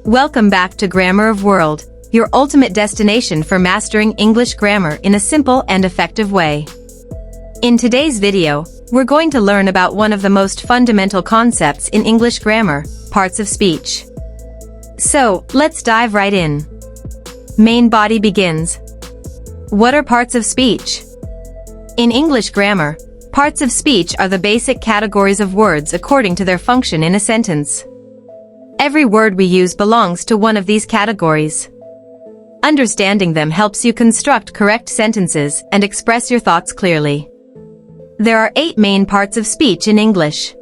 Welcome back to Grammar of World, your ultimate destination for mastering English grammar in a simple and effective way. In today's video, we're going to learn about one of the most fundamental concepts in English grammar, parts of speech. So, let's dive right in. Main body begins. What are parts of speech? In English grammar, parts of speech are the basic categories of words according to their function in a sentence. Every word we use belongs to one of these categories. Understanding them helps you construct correct sentences and express your thoughts clearly. There are 8 main parts of speech in English.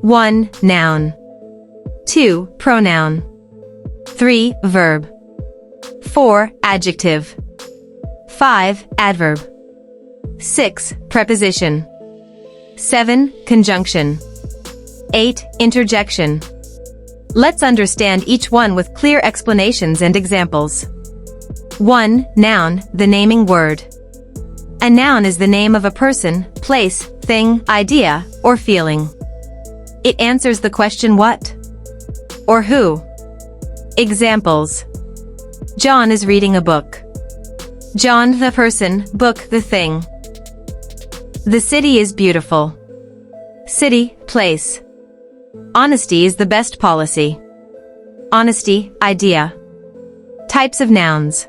1. Noun. 2. Pronoun. 3. Verb. 4. Adjective. 5. Adverb. 6. Preposition. 7. Conjunction. 8. Interjection. Let's understand each one with clear explanations and examples. 1. Noun, the naming word. A noun is the name of a person, place, thing, idea, or feeling. It answers the question what? Or who? Examples. John is reading a book. John the person, book the thing. The city is beautiful. City, place. Honesty is the best policy. Honesty, idea. Types of nouns.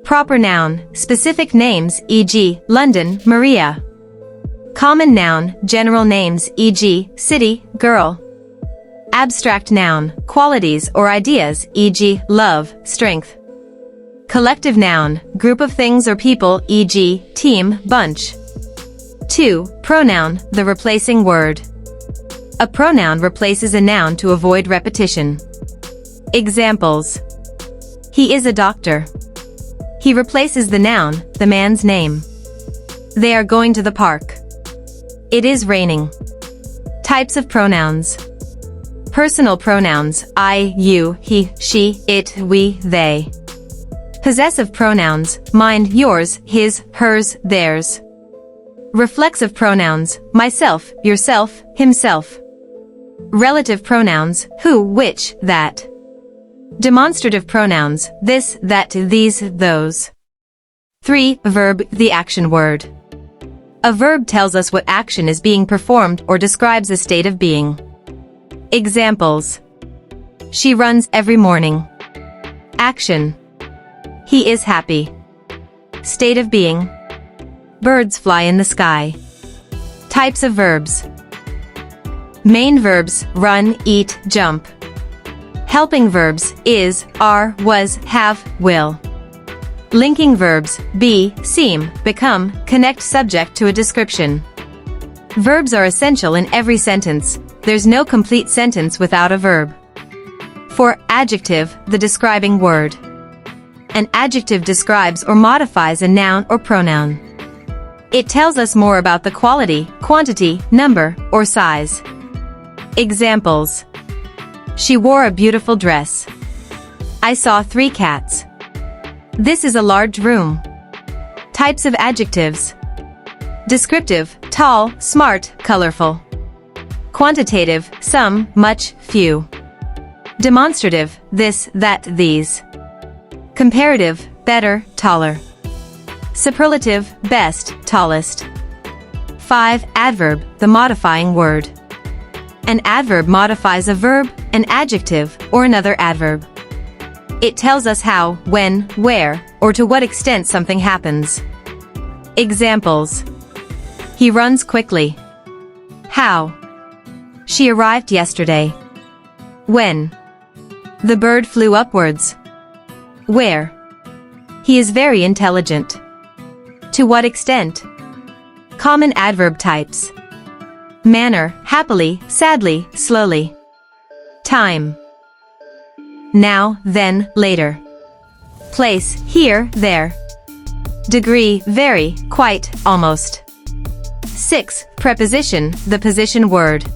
Proper noun, specific names, e.g., London, Maria. Common noun, general names, e.g., city, girl. Abstract noun, qualities or ideas, e.g., love, strength. Collective noun, group of things or people, e.g., team, bunch. 2. Pronoun, the replacing word. A pronoun replaces a noun to avoid repetition. Examples. He is a doctor. He replaces the noun, the man's name. They are going to the park. It is raining. Types of pronouns. Personal pronouns, I, you, he, she, it, we, they. Possessive pronouns, mine, yours, his, hers, theirs. Reflexive pronouns, myself, yourself, himself. Relative pronouns, who, which, that. Demonstrative pronouns, this, that, these, those. 3. Verb, the action word. A verb tells us what action is being performed or describes a state of being. Examples. She runs every morning. Action. He is happy. State of being. Birds fly in the sky. Types of verbs. Main verbs, run, eat, jump. Helping verbs, is, are, was, have, will. Linking verbs, be, seem, become, connect subject to a description. Verbs are essential in every sentence. There's no complete sentence without a verb. For adjective, the describing word. An adjective describes or modifies a noun or pronoun. It tells us more about the quality, quantity, number, or size. Examples. She wore a beautiful dress. I saw 3 cats. This is a large room. Types of adjectives. Descriptive, tall, smart, colorful. Quantitative, some, much, few. Demonstrative, this, that, these. Comparative, better, taller. Superlative, best, tallest. 5. Adverb, the modifying word. An adverb modifies a verb, an adjective, or another adverb. It tells us how, when, where, or to what extent something happens. Examples. He runs quickly. How? She arrived yesterday. When? The bird flew upwards. Where? He is very intelligent. To what extent? Common adverb types. Manner, happily, sadly, slowly. Time. Now, then, later. Place, here, there. Degree, very, quite, almost. 6. Preposition, the position word.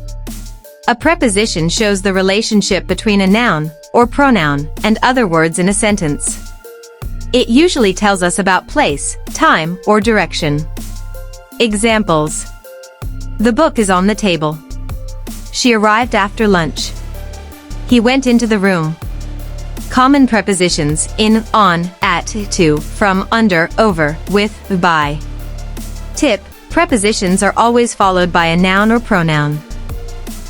A preposition shows the relationship between a noun, or pronoun, and other words in a sentence. It usually tells us about place, time, or direction. Examples. The book is on the table. She arrived after lunch. He went into the room. Common prepositions: in, on, at, to, from, under, over, with, by. Tip: prepositions are always followed by a noun or pronoun.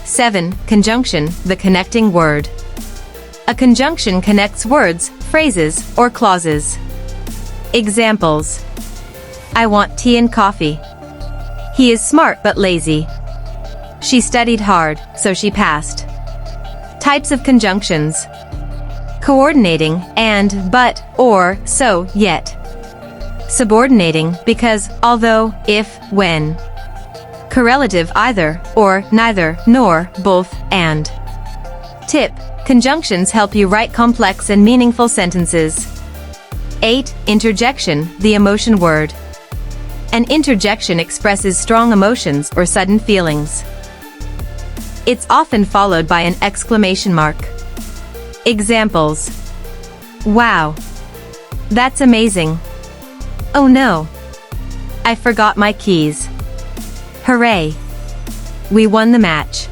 7. Conjunction, the connecting word. A conjunction connects words, phrases, or clauses. Examples: I want tea and coffee. He is smart but lazy. She studied hard, so she passed. Types of conjunctions: coordinating, and, but, or, so, yet. Subordinating, because, although, if, when. Correlative, either, or, neither, nor, both, and. Tip: conjunctions help you write complex and meaningful sentences. 8. Interjection, the emotion word. An interjection expresses strong emotions or sudden feelings. It's often followed by an exclamation mark. Examples: wow, that's amazing. Oh no, I forgot my keys. Hooray, we won the match.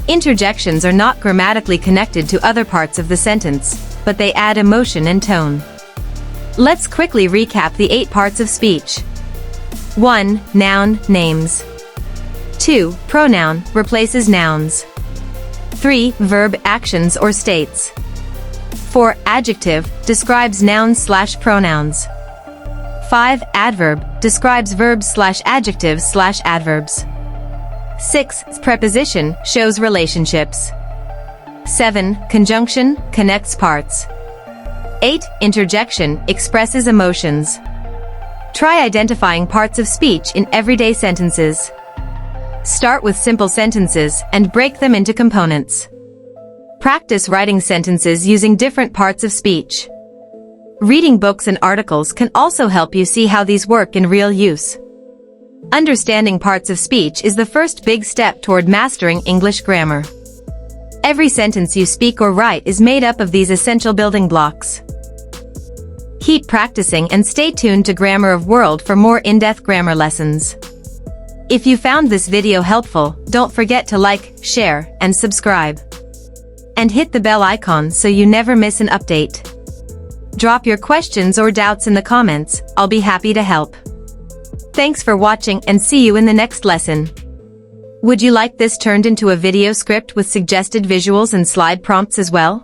Interjections are not grammatically connected to other parts of the sentence, but they add emotion and tone. Let's quickly recap the 8 parts of speech. 1. Noun, names. 2. Pronoun, replaces nouns. 3. Verb, actions or states. 4. Adjective, describes nouns/pronouns. 5. Adverb, describes verbs/adjectives/adverbs. 6. Preposition, shows relationships. 7. Conjunction, connects parts. 8. Interjection, expresses emotions. Try identifying parts of speech in everyday sentences. Start with simple sentences and break them into components. Practice writing sentences using different parts of speech. Reading books and articles can also help you see how these work in real use. Understanding parts of speech is the first big step toward mastering English grammar. Every sentence you speak or write is made up of these essential building blocks. Keep practicing and stay tuned to Grammar of World for more in-depth grammar lessons. If you found this video helpful, don't forget to like, share, and subscribe. And hit the bell icon so you never miss an update. Drop your questions or doubts in the comments, I'll be happy to help. Thanks for watching and see you in the next lesson. Would you like this turned into a video script with suggested visuals and slide prompts as well?